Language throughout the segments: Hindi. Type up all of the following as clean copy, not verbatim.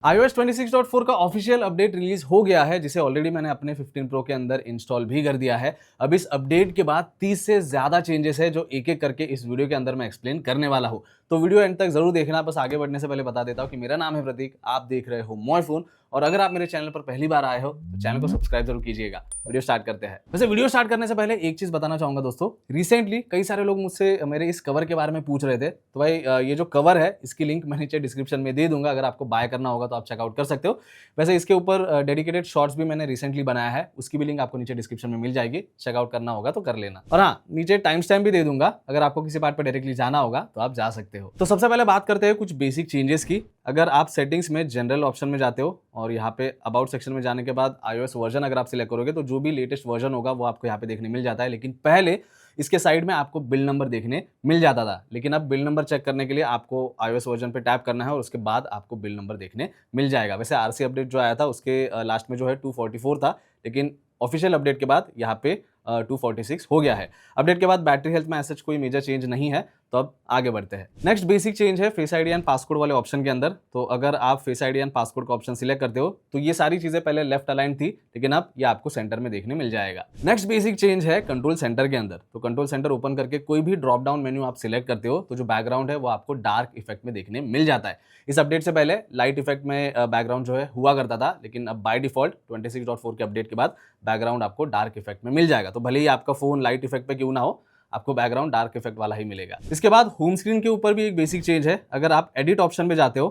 iOS 26.4 का ऑफिशियल अपडेट रिलीज हो गया है, जिसे ऑलरेडी मैंने अपने 15 प्रो के अंदर इंस्टॉल भी कर दिया है। अब इस अपडेट के बाद 30 से ज्यादा चेंजेस है जो एक एक करके इस वीडियो के अंदर मैं एक्सप्लेन करने वाला हूं। तो वीडियो एंड तक जरूर देखना। बस आगे बढ़ने से पहले बता देता हूं कि मेरा नाम है प्रतीक, आप देख रहे हो मोय फोन, और अगर आप मेरे चैनल पर पहली बार आए हो तो चैनल को सब्सक्राइब जरूर कीजिएगा। वीडियो स्टार्ट करते हैं। वैसे वीडियो स्टार्ट करने से पहले एक चीज बताना चाहूंगा दोस्तों, रिसेंटली कई सारे लोग मुझसे मेरे इस कवर के बारे में पूछ रहे थे। तो भाई ये जो कवर है इसकी लिंक मैं नीचे डिस्क्रिप्शन में दे दूंगा, अगर आपको बाय करना होगा तो आप चेकआउट कर सकते हो। वैसे इसके ऊपर डेडिकेटेड शॉर्ट्स भी मैंने रिसेंटली बनाया है, उसकी भी लिंक आपको नीचे डिस्क्रिप्शन में मिल जाएगी, चेकआउट करना होगा तो कर लेना। और हाँ, नीचे टाइम स्टैम्प भी दे दूंगा, अगर आपको किसी पार्ट पर डायरेक्टली जाना होगा तो आप जा सकते हो। तो सबसे पहले बात करते हैं कुछ बेसिक चेंजेस की। अगर आप सेटिंग्स में जनरल ऑप्शन में जाते हो और यहाँ पे अबाउट सेक्शन में जाने के बाद iOS वर्जन अगर आप सिलेक्ट करोगे तो जो भी लेटेस्ट वर्जन होगा वो आपको यहाँ पे देखने मिल जाता है। लेकिन पहले इसके साइड में आपको बिल नंबर देखने मिल जाता था, लेकिन अब बिल नंबर चेक करने के लिए आपको iOS वर्जन पे टैप करना है और उसके बाद आपको बिल नंबर देखने मिल जाएगा। वैसे आरसी अपडेट जो आया था उसके लास्ट में जो है 244 था, लेकिन ऑफिशियल अपडेट के बाद यहाँ पे 246 हो गया है। अपडेट के बाद बैटरी हेल्थ में ऐसा कोई मेजर चेंज नहीं है। तो अब आगे बढ़ते हैं। नेक्स्ट बेसिक चेंज है फेस आईडी एंड पासकोड वाले ऑप्शन के अंदर। तो अगर आप फेस आईडी एंड पासकोड का ऑप्शन सिलेक्ट करते हो तो ये सारी चीजें पहले लेफ्ट अलाइन थी, लेकिन अब ये आपको सेंटर में देखने मिल जाएगा। नेक्स्ट बेसिक चेंज है कंट्रोल सेंटर के अंदर। तो कंट्रोल सेंटर ओपन करके कोई भी ड्रॉप डाउन मेन्यू आप सिलेक्ट करते हो तो जो बैकग्राउंड है वो आपको डार्क इफेक्ट में देखने मिल जाता है। इस अपडेट से पहले लाइट इफेक्ट में बैकग्राउंड जो है हुआ करता था, लेकिन अब बाय डिफॉल्ट 26.4 के अपडेट के बाद बैकग्राउंड आपको डार्क इफेक्ट में मिल जाएगा। तो भले ही आपका फोन लाइट इफेक्ट पे क्यों ना हो, आपको बैकग्राउंड डार्क इफेक्ट वाला ही मिलेगा। इसके बाद होम स्क्रीन के ऊपर भी एक बेसिक चेंज है। अगर आप एडिट ऑप्शन पे जाते हो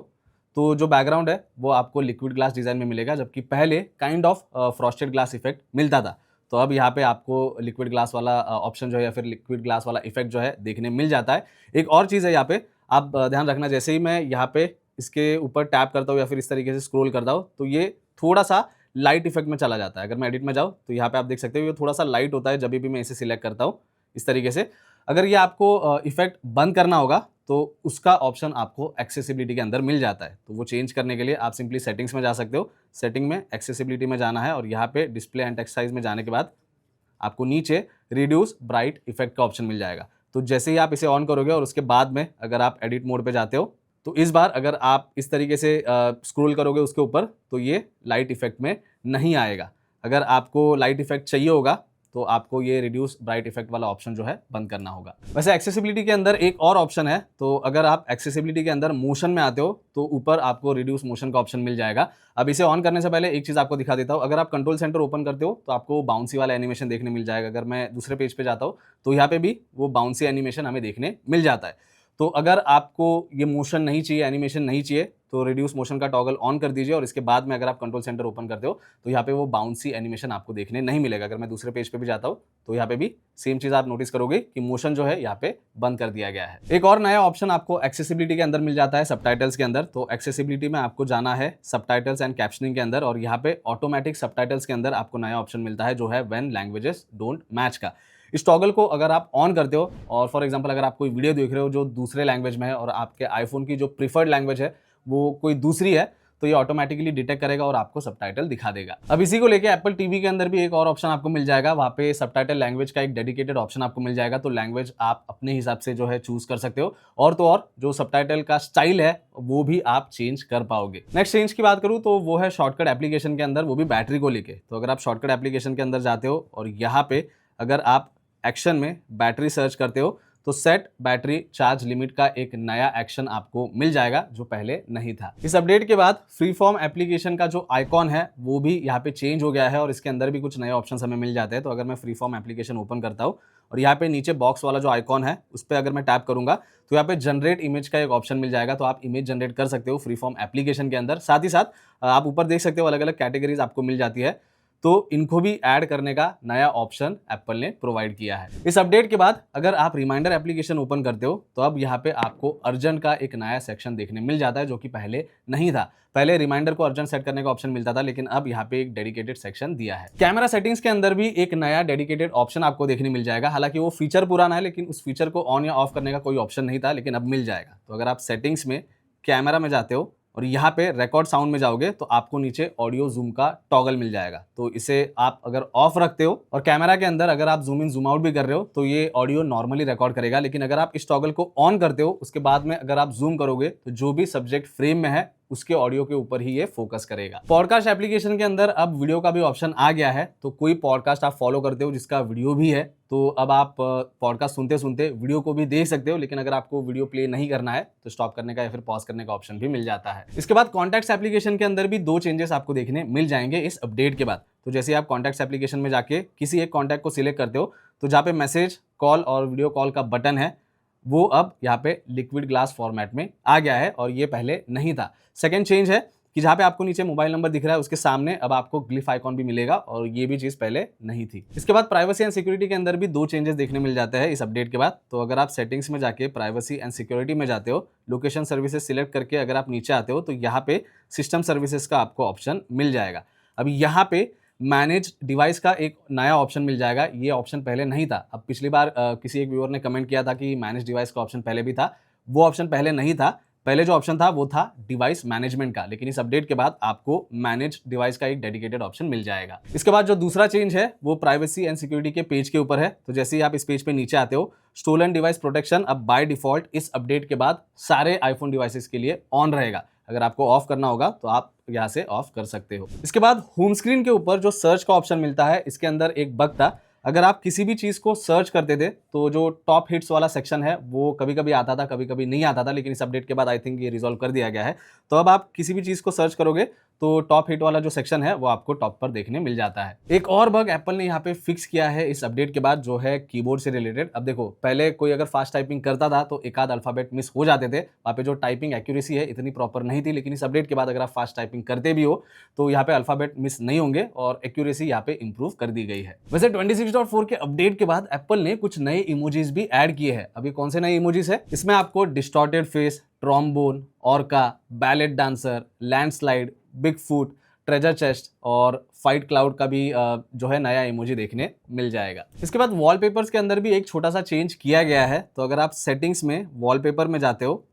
तो जो बैकग्राउंड है वो आपको लिक्विड ग्लास डिजाइन में मिलेगा, जबकि पहले kind of frosted glass effect मिलता था। तो अब यहाँ पे आपको लिक्विड ग्लास वाला ऑप्शन जो है या फिर लिक्विड ग्लास वाला इफेक्ट जो है देखने मिल जाता है। एक और चीज़ है यहाँ पे, आप ध्यान रखना, जैसे ही मैं यहाँ पे इसके ऊपर टैप करता हूँ या फिर इस तरीके से स्क्रॉल करता हूँ तो ये थोड़ा सा लाइट इफेक्ट में चला जाता है। अगर मैं एडिट में जाऊँ तो यहाँ पे आप देख सकते हो ये थोड़ा सा लाइट होता है जब भी मैं इसे सिलेक्ट करता हूँ इस तरीके से। अगर ये आपको इफेक्ट बंद करना होगा तो उसका ऑप्शन आपको एक्सेसिबिलिटी के अंदर मिल जाता है। तो वो चेंज करने के लिए आप सिंपली सेटिंग्स में जा सकते हो। सेटिंग में एक्सेसिबिलिटी में जाना है और यहाँ पे डिस्प्ले एंड टेक्स्ट साइज में जाने के बाद आपको नीचे रिड्यूस ब्राइट इफेक्ट का ऑप्शन मिल जाएगा। तो जैसे ही आप इसे ऑन करोगे और उसके बाद में अगर आप एडिट मोड पे जाते हो तो इस बार अगर आप इस तरीके से स्क्रॉल करोगे उसके ऊपर तो ये लाइट इफेक्ट में नहीं आएगा। अगर आपको लाइट इफेक्ट चाहिए होगा तो आपको ये रिड्यूस ब्राइट इफेक्ट वाला ऑप्शन जो है बंद करना होगा। वैसे एक्सेसिबिलिटी के अंदर एक और ऑप्शन है। तो अगर आप एक्सेसिबिलिटी के अंदर मोशन में आते हो तो ऊपर आपको रिड्यूस मोशन का ऑप्शन मिल जाएगा। अब इसे ऑन करने से पहले एक चीज आपको दिखा देता हूँ। अगर आप कंट्रोल सेंटर ओपन करते हो तो आपको बाउंसी वाला एनिमेशन देखने मिल जाएगा। अगर मैं दूसरे पेज पे जाता हूँ तो यहाँ पे भी वो बाउंसी एनिमेशन हमें देखने मिल जाता है। तो अगर आपको ये मोशन नहीं चाहिए, एनिमेशन नहीं चाहिए, तो रिड्यूस मोशन का टॉगल ऑन कर दीजिए और इसके बाद में अगर आप कंट्रोल सेंटर ओपन करते हो तो यहाँ पे वो बाउंसी एनिमेशन आपको देखने नहीं मिलेगा। अगर मैं दूसरे पेज पे भी जाता हूँ तो यहाँ पे भी सेम चीज आप नोटिस करोगे कि मोशन जो है यहाँ पे बंद कर दिया गया है। एक और नया ऑप्शन आपको एक्सेसिबिलिटी के अंदर मिल जाता है सबटाइटल्स के अंदर। तो एक्सेसिबिलिटी में आपको जाना है सबटाइटल्स एंड कैप्शनिंग के अंदर और यहाँ पे ऑटोमेटिक सबटाइटल्स के अंदर आपको नया ऑप्शन मिलता है जो है व्हेन लैंग्वेजेस डोंट मैच का। इस टॉगल को अगर आप ऑन करते हो और फॉर एग्जांपल अगर आप कोई वीडियो देख रहे हो जो दूसरे लैंग्वेज में है और आपके आईफोन की जो प्रीफर्ड लैंग्वेज है वो कोई दूसरी है, तो ये ऑटोमेटिकली डिटेक्ट करेगा और आपको सबटाइटल दिखा देगा। अब इसी को लेके एप्पल टीवी के अंदर भी एक और ऑप्शन आपको मिल जाएगा। वहां पे सबटाइटल लैंग्वेज का एक डेडिकेटेड ऑप्शन आपको मिल जाएगा। तो लैंग्वेज आप अपने हिसाब से जो है चूज कर सकते हो और तो और जो सबटाइटल का स्टाइल है वो भी आप चेंज कर पाओगे। नेक्स्ट चेंज की बात करूं तो वो है शॉर्टकट एप्लीकेशन के अंदर, वो भी बैटरी को लेके। तो अगर आप शॉर्टकट एप्लीकेशन के अंदर जाते हो और यहाँ पे अगर आप एक्शन में बैटरी सर्च करते हो तो सेट बैटरी चार्ज लिमिट का एक नया एक्शन आपको मिल जाएगा जो पहले नहीं था। इस अपडेट के बाद फ्री फॉर्म एप्लीकेशन का जो आइकॉन है वो भी यहाँ पे चेंज हो गया है और इसके अंदर भी कुछ नए ऑप्शन हमें मिल जाते हैं। तो अगर मैं फ्री फॉर्म एप्लीकेशन ओपन करता हूँ और यहाँ पे नीचे बॉक्स वाला जो आइकॉन है उस पर अगर मैं टैप करूंगा तो यहाँ पे जनरेट इमेज का एक ऑप्शन मिल जाएगा। तो आप इमेज जनरेट कर सकते हो फ्री फॉर्म एप्लीकेशन के अंदर। साथ ही साथ आप ऊपर देख सकते हो अलग अलग कैटेगरीज आपको मिल जाती है, तो इनको भी ऐड करने का नया ऑप्शन एप्पल ने प्रोवाइड किया है। इस अपडेट के बाद अगर आप रिमाइंडर एप्लीकेशन ओपन करते हो तो अब यहाँ पे आपको अर्जेंट का एक नया सेक्शन देखने मिल जाता है जो कि पहले नहीं था। पहले रिमाइंडर को अर्जेंट सेट करने का ऑप्शन मिलता था, लेकिन अब यहाँ पे एक डेडिकेटेड सेक्शन दिया है। कैमरा सेटिंग्स के अंदर भी एक नया डेडिकेटेड ऑप्शन आपको देखने मिल जाएगा। हालांकि वो फीचर पुराना है लेकिन उस फीचर को ऑन या ऑफ करने का कोई ऑप्शन नहीं था, लेकिन अब मिल जाएगा। तो अगर आप सेटिंग्स में कैमरा में जाते हो और यहाँ पे रिकॉर्ड साउंड में जाओगे तो आपको नीचे ऑडियो जूम का टॉगल मिल जाएगा। तो इसे आप अगर ऑफ रखते हो और कैमरा के अंदर अगर आप जूम इन जूम आउट भी कर रहे हो तो ये ऑडियो नॉर्मली रिकॉर्ड करेगा। लेकिन अगर आप इस टॉगल को ऑन करते हो उसके बाद में अगर आप जूम करोगे तो जो भी सब्जेक्ट फ्रेम में है उसके ऑडियो के ऊपर ही ये फोकस करेगा। पॉडकास्ट एप्लीकेशन के अंदर अब वीडियो का भी ऑप्शन आ गया है, तो कोई पॉडकास्ट आप फॉलो करते हो जिसका वीडियो भी है, तो अब आप पॉडकास्ट सुनते सुनते वीडियो को भी देख सकते हो, लेकिन अगर आपको वीडियो प्ले नहीं करना है तो स्टॉप करने का या फिर पॉज करने का ऑप्शन भी मिल जाता है। इसके बाद कॉन्टैक्ट्स एप्लीकेशन के अंदर भी 2 चेंजेस आपको देखने मिल जाएंगे इस अपडेट के बाद। तो जैसे आप कॉन्टैक्ट्स एप्लीकेशन में जाके किसी एक कॉन्टैक्ट को सिलेक्ट करते हो, तो जहाँ पे मैसेज, कॉल और वीडियो कॉल का बटन है वो अब यहाँ पे लिक्विड ग्लास फॉर्मेट में आ गया है, और ये पहले नहीं था। सेकेंड चेंज है कि जहाँ पे आपको नीचे मोबाइल नंबर दिख रहा है उसके सामने अब आपको ग्लिफ आइकॉन भी मिलेगा, और ये भी चीज़ पहले नहीं थी। इसके बाद प्राइवेसी एंड सिक्योरिटी के अंदर भी 2 चेंजेस देखने मिल जाते हैं इस अपडेट के बाद। तो अगर आप सेटिंग्स में जाके प्राइवेसी एंड सिक्योरिटी में जाते हो, लोकेशन सर्विसेज सिलेक्ट करके अगर आप नीचे आते हो, तो यहाँ पे सिस्टम सर्विसेज का आपको ऑप्शन मिल जाएगा। अब यहाँ पे मैनेज डिवाइस का एक नया ऑप्शन मिल जाएगा, ये ऑप्शन पहले नहीं था। अब पिछली बार किसी एक व्यूअर ने कमेंट किया था कि मैनेज डिवाइस का ऑप्शन पहले भी था, वो ऑप्शन पहले नहीं था। पहले जो ऑप्शन था वो था डिवाइस मैनेजमेंट का, लेकिन इस अपडेट के बाद आपको मैनेज डिवाइस का एक डेडिकेटेड ऑप्शन मिल जाएगा। इसके बाद जो दूसरा चेंज है वो प्राइवेसी एंड सिक्योरिटी के पेज के ऊपर है। तो जैसे ही आप इस पेज पे नीचे आते हो, स्टोलन डिवाइस प्रोटेक्शन अब बाय डिफॉल्ट इस अपडेट के बाद सारे आईफोन डिवाइसेस के लिए ऑन रहेगा। अगर आपको ऑफ करना होगा तो आप यहाँ से ऑफ कर सकते हो। इसके बाद होम स्क्रीन के ऊपर जो सर्च का ऑप्शन मिलता है, इसके अंदर एक बग था। अगर आप किसी भी चीज़ को सर्च करते थे तो जो टॉप हिट्स वाला सेक्शन है वो कभी कभी आता था, कभी कभी नहीं आता था, लेकिन इस अपडेट के बाद आई थिंक ये रिजॉल्व कर दिया गया है। तो अब आप किसी भी चीज़ को सर्च करोगे तो टॉप हिट वाला जो सेक्शन है वो आपको टॉप पर देखने मिल जाता है। एक और बग एप्पल ने यहाँ पे फिक्स किया है इस अपडेट के बाद, जो है कीबोर्ड से रिलेटेड। अब देखो, पहले कोई अगर फास्ट टाइपिंग करता था तो एक आध अल्फाबेट मिस हो जाते थे, वहाँ पे जो टाइपिंग एक्यूरेसी है इतनी प्रॉपर नहीं थी, लेकिन इस अपडेट के बाद अगर आप फास्ट टाइपिंग करते भी हो तो यहाँ पे अल्फाबेट मिस नहीं होंगे और एक्यूरेसी यहाँ पे इंप्रूव कर दी गई है। वैसे 26.4 के अपडेट के बाद एप्पल ने कुछ नए इमोजीज भी ऐड किए हैं। अभी कौन से नए इमोजीज है? इसमें आपको distorted face, trombone, orca, ballot dancer, landslide, big foot, treasure chest और फाइट क्लाउड का भी जो है नया इमोजी देखने मिल जाएगा। इसके बाद वॉलपेपर्स के अंदर भी एक छोटा सा चेंज किया गया है। तो अगर आप सेटिंग्स में वॉलपेपर में जाते हो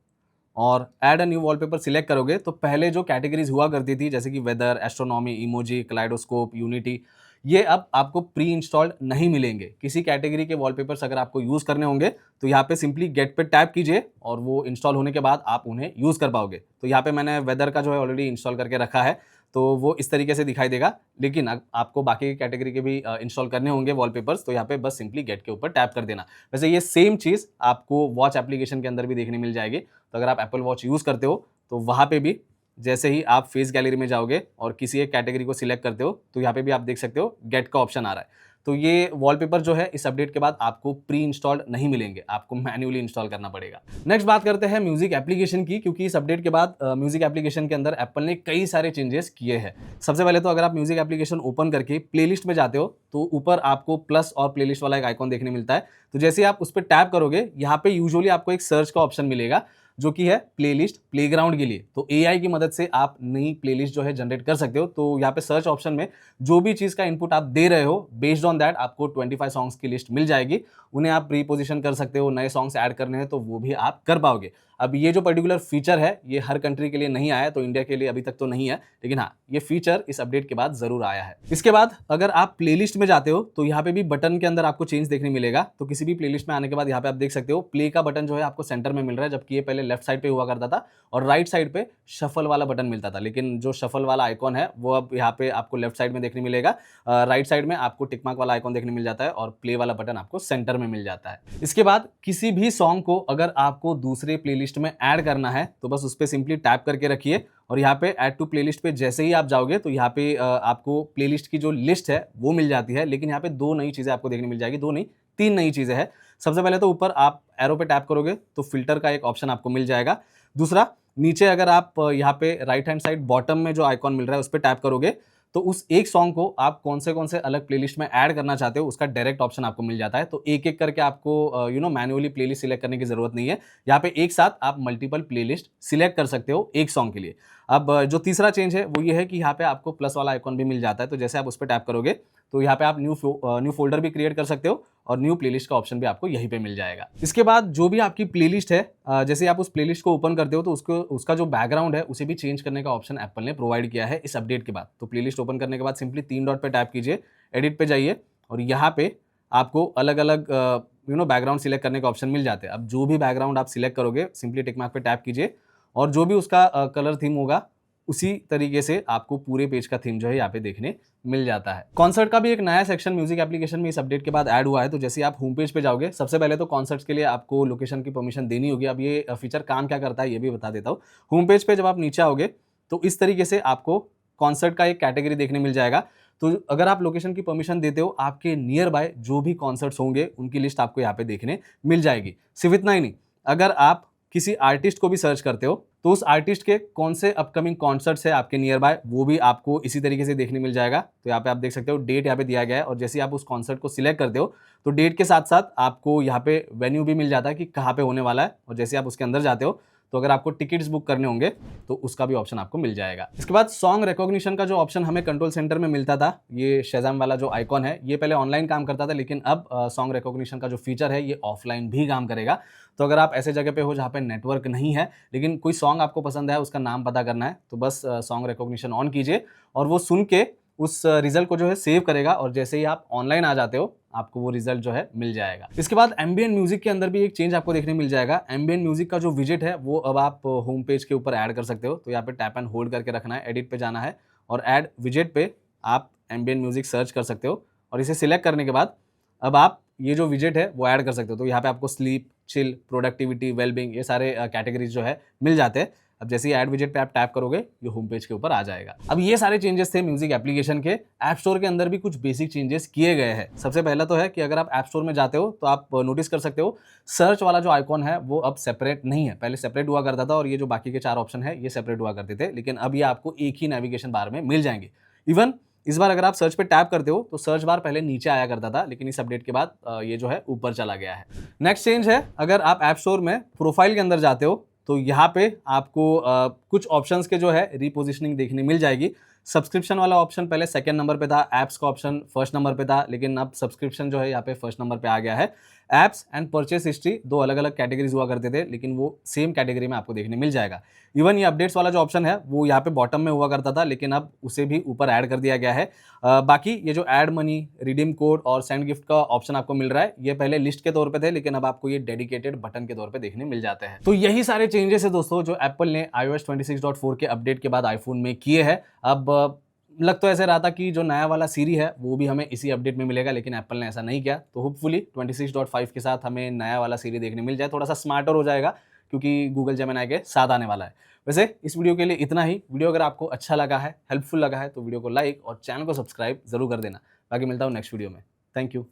और add a new wallpaper select करोगे, तो पहले जो कैटेगरीज हुआ करती थी जैसे कि weather, astronomy, emoji, kaleidoscope, unity, ये अब आपको प्री इंस्टॉल्ड नहीं मिलेंगे। किसी कैटेगरी के वॉलपेपर्स अगर आपको यूज करने होंगे तो यहाँ पे सिंपली गेट पे टैप कीजिए और वो इंस्टॉल होने के बाद आप उन्हें यूज कर पाओगे। तो यहाँ पे मैंने वेदर का जो है ऑलरेडी इंस्टॉल करके रखा है, तो वो इस तरीके से दिखाई देगा। लेकिन आपको बाकी कैटेगरी के भी इंस्टॉल करने होंगे वॉलपेपर्स, तो यहाँ पे बस सिंपली गेट के ऊपर टैप कर देना। वैसे ये सेम चीज़ आपको वॉच एप्लीकेशन के अंदर भी देखने मिल जाएगी। तो अगर आप एप्पल वॉच यूज़ करते हो तो वहाँ पे भी जैसे ही आप फेस गैलरी में जाओगे और किसी एक कैटेगरी को सिलेक्ट करते हो तो यहाँ पे भी आप देख सकते हो गेट का ऑप्शन आ रहा है। तो ये वॉलपेपर जो है इस अपडेट के बाद आपको प्री इंस्टॉल्ड नहीं मिलेंगे, आपको मैन्युअली इंस्टॉल करना पड़ेगा। नेक्स्ट बात करते हैं म्यूजिक एप्लीकेशन की, क्योंकि इस अपडेट के बाद म्यूजिक एप्लीकेशन के अंदर एप्पल ने कई सारे चेंजेस किए हैं। सबसे पहले तो अगर आप म्यूजिक एप्लीकेशन ओपन करके प्लेलिस्ट में जाते हो तो ऊपर आपको प्लस और प्लेलिस्ट वाला एक आइकॉन देखने मिलता है। तो जैसे आप उस पर टैप करोगे, यहाँ पे यूजुअली आपको एक सर्च का ऑप्शन मिलेगा जो कि है प्लेलिस्ट प्लेग्राउंड के लिए। तो एआई की मदद से आप नई प्लेलिस्ट जो है जनरेट कर सकते हो। तो यहाँ पे सर्च ऑप्शन में जो भी चीज़ का इनपुट आप दे रहे हो, बेस्ड ऑन दैट आपको 25 सॉन्ग्स की लिस्ट मिल जाएगी। उन्हें आप प्रीपोजिशन कर सकते हो, नए सॉन्ग्स ऐड करने हैं तो वो भी आप कर पाओगे। अब ये जो पर्टिकुलर फीचर है ये हर कंट्री के लिए नहीं आया, तो इंडिया के लिए अभी तक तो नहीं है, लेकिन हाँ ये फीचर इस अपडेट के बाद जरूर आया है। इसके बाद अगर आप प्लेलिस्ट में जाते हो तो यहाँ पे भी बटन के अंदर आपको चेंज देखने मिलेगा। तो किसी भी प्लेलिस्ट में आने के बाद यहाँ पे आप देख सकते हो प्ले का बटन जो है आपको सेंटर में मिल रहा है, जबकि ये पहले लेफ्ट साइड पे हुआ करता था और राइट साइड पे शफल वाला बटन मिलता था। लेकिन जो शफल वाला आइकॉन है वो अब यहाँ पे आपको लेफ्ट साइड में देखने मिलेगा, राइट साइड में आपको टिकमार्क वाला आइकॉन देखने मिल जाता है और प्ले वाला बटन आपको सेंटर में मिल जाता है। इसके बाद किसी भी सॉन्ग को अगर आपको दूसरे प्लेलिस्ट में ऐड करना है तो बस उस पर सिंपली टैप करके रखिए और यहाँ पे ऐड टू प्लेलिस्ट पे जैसे ही आप जाओगे तो यहाँ पे आपको प्लेलिस्ट की जो लिस्ट है वो मिल जाती है। लेकिन यहाँ पे 2 नई चीज़ें आपको देखने मिल जाएगी, 2 नहीं 3 नई चीज़ें हैं। सबसे पहले तो ऊपर आप एरो पे टैप करोगे तो फिल्टर का एक ऑप्शन आपको मिल जाएगा। दूसरा, नीचे अगर आप यहाँ पे राइट हैंड साइड बॉटम में जो आइकॉन मिल रहा है उस पर टैप करोगे तो उस एक सॉन्ग को आप कौन से अलग प्लेलिस्ट में ऐड करना चाहते हो उसका डायरेक्ट ऑप्शन आपको मिल जाता है। तो एक एक करके आपको मैन्युअली प्लेलिस्ट सिलेक्ट करने की जरूरत नहीं है। यहाँ पे एक साथ आप मल्टीपल प्लेलिस्ट सिलेक्ट कर सकते हो एक सॉन्ग के लिए। अब जो तीसरा चेंज है वो ये है कि यहाँ पे आपको प्लस वाला आइकॉन भी मिल जाता है। तो जैसे आप उस पर टैप करोगे तो यहाँ पे आप न्यू फोल्डर भी क्रिएट कर सकते हो और न्यू प्लेलिस्ट का ऑप्शन भी आपको यहीं पे मिल जाएगा। इसके बाद जो भी आपकी प्लेलिस्ट है, जैसे आप उस प्लेलिस्ट को ओपन करते हो तो उसका जो बैकग्राउंड है उसे भी चेंज करने का ऑप्शन एप्पल ने प्रोवाइड किया है इस अपडेट के बाद। तो प्लेलिस्ट ओपन करने के बाद सिंपली 3 डॉट पे टैप कीजिए, एडिट पे जाइए और यहाँ पे आपको अलग अलग बैकग्राउंड सिलेक्ट करने का ऑप्शन मिल जाते हैं। अब जो भी बैकग्राउंड आप सिलेक्ट करोगे सिंपली टिक मार्क पे टैप कीजिए और जो भी उसका कलर थीम होगा उसी तरीके से आपको पूरे पेज का थीम जो है यहाँ पे देखने मिल जाता है। कॉन्सर्ट का भी एक नया सेक्शन म्यूजिक एप्लीकेशन में इस अपडेट के बाद ऐड हुआ है। तो जैसे आप होम पेज पे जाओगे, सबसे पहले तो कॉन्सर्ट्स के लिए आपको लोकेशन की परमिशन देनी होगी। अब ये फीचर काम क्या करता है ये भी बता देता हूँ। होम पेज पे जब आप नीचे आओगे तो इस तरीके से आपको कॉन्सर्ट का एक कैटेगरी देखने मिल जाएगा। तो अगर आप लोकेशन की परमिशन देते हो, आपके नियर बाय जो भी कॉन्सर्ट्स होंगे उनकी लिस्ट आपको यहाँ पे देखने मिल जाएगी। सिर्फ इतना ही नहीं, अगर आप किसी आर्टिस्ट को भी सर्च करते हो तो उस आर्टिस्ट के कौन से अपकमिंग कॉन्सर्ट्स है आपके नियर बाय, वो भी आपको इसी तरीके से देखने मिल जाएगा। तो यहाँ पे आप देख सकते हो डेट यहाँ पे दिया गया है, और जैसे आप उस कॉन्सर्ट को सिलेक्ट करते हो तो डेट के साथ साथ आपको यहाँ पे वेन्यू भी मिल जाता है कि कहाँ पे होने वाला है। और जैसे आप उसके अंदर जाते हो तो अगर आपको टिकट्स बुक करने होंगे तो उसका भी ऑप्शन आपको मिल जाएगा। इसके बाद सॉन्ग रिकॉग्निशन का जो ऑप्शन हमें कंट्रोल सेंटर में मिलता था, ये शेज़ाम वाला जो आइकॉन है, ये पहले ऑनलाइन काम करता था, लेकिन अब सॉन्ग रिकॉग्निशन का जो फीचर है ये ऑफलाइन भी काम करेगा। तो अगर आप ऐसे जगह पे हो जहाँ पे नेटवर्क नहीं है, लेकिन कोई सॉन्ग आपको पसंद है, उसका नाम पता करना है, तो बस सॉन्ग रिकॉग्निशन ऑन कीजिए और वो सुन के उस रिजल्ट को जो है सेव करेगा, और जैसे ही आप ऑनलाइन आ जाते हो आपको वो रिजल्ट जो है मिल जाएगा। इसके बाद एम्बिएंट म्यूजिक के अंदर भी एक चेंज आपको देखने मिल जाएगा। एम्बिएंट म्यूजिक का जो विजेट है वो अब आप होम पेज के ऊपर ऐड कर सकते हो। तो यहाँ पे टैप एंड होल्ड करके रखना है, एडिट पे जाना है और ऐड विजेट पे आप एम्बिएंट म्यूजिक सर्च कर सकते हो, और इसे सिलेक्ट करने के बाद अब आप ये जो विजेट है वो ऐड कर सकते हो। तो यहाँ पे आपको स्लीप, चिल, प्रोडक्टिविटी, वेलबींग, ये सारे कैटेगरीज जो है मिल जाते हैं। अब जैसे ही ऐड विजेट पे आप टैप करोगे ये होम पेज के ऊपर आ जाएगा। अब ये सारे चेंजेस थे म्यूजिक एप्लीकेशन के। ऐप स्टोर के अंदर भी कुछ बेसिक चेंजेस किए गए हैं। सबसे पहला तो है कि अगर आप ऐप स्टोर में जाते हो तो आप नोटिस कर सकते हो सर्च वाला जो आइकॉन है वो अब सेपरेट नहीं है। पहले सेपरेट हुआ करता था और ये जो बाकी के 4 ऑप्शन है ये सेपरेट हुआ करते थे, लेकिन अब ये आपको एक ही नेविगेशन बार में मिल जाएंगे। इवन इस बार अगर आप सर्च पे टैप करते हो तो सर्च बार पहले नीचे आया करता था, लेकिन इस अपडेट के बाद ये जो है ऊपर चला गया है। नेक्स्ट चेंज है, अगर आप ऐप स्टोर में प्रोफाइल के अंदर जाते हो तो यहाँ पे आपको कुछ ऑप्शंस के जो है रीपोजिशनिंग देखने मिल जाएगी। सब्सक्रिप्शन वाला ऑप्शन पहले सेकंड नंबर पे था, एप्स का ऑप्शन फर्स्ट नंबर पे था, लेकिन अब सब्सक्रिप्शन जो है यहाँ पे फर्स्ट नंबर पे आ गया है। एप्स एंड परचेस हिस्ट्री 2 अलग अलग कैटेगरीज हुआ करते थे, लेकिन वो सेम कैटेगरी में आपको देखने मिल जाएगा। इवन ये अपडेट्स वाला जो ऑप्शन है वो यहाँ पे बॉटम में हुआ करता था, लेकिन अब उसे भी ऊपर ऐड कर दिया गया है। बाकी ये जो ऐड मनी, रिडीम कोड और सेंड गिफ्ट का ऑप्शन आपको मिल रहा है, ये पहले लिस्ट के तौर पे थे, लेकिन अब आपको ये डेडिकेटेड बटन के तौर पे देखने मिल जाते हैं। तो यही सारे चेंजेस है दोस्तों जो एप्पल ने iOS 26.4 के अपडेट के बाद आईफोन में किए हैं। अब लग तो ऐसे रहा था कि जो नया वाला सीरी है वो भी हमें इसी अपडेट में मिलेगा, लेकिन एप्पल ने ऐसा नहीं किया। तो होपफुली 26.5 के साथ हमें नया वाला सीरी देखने मिल जाए, थोड़ा सा स्मार्टर हो जाएगा क्योंकि गूगल जेमिनी के साथ आने वाला है। वैसे इस वीडियो के लिए इतना ही। वीडियो अगर आपको अच्छा लगा है, हेल्पफुल लगा है, तो वीडियो को लाइक और चैनल को सब्सक्राइब जरूर कर देना। बाकी मिलता हूँ नेक्स्ट वीडियो में। Thank you.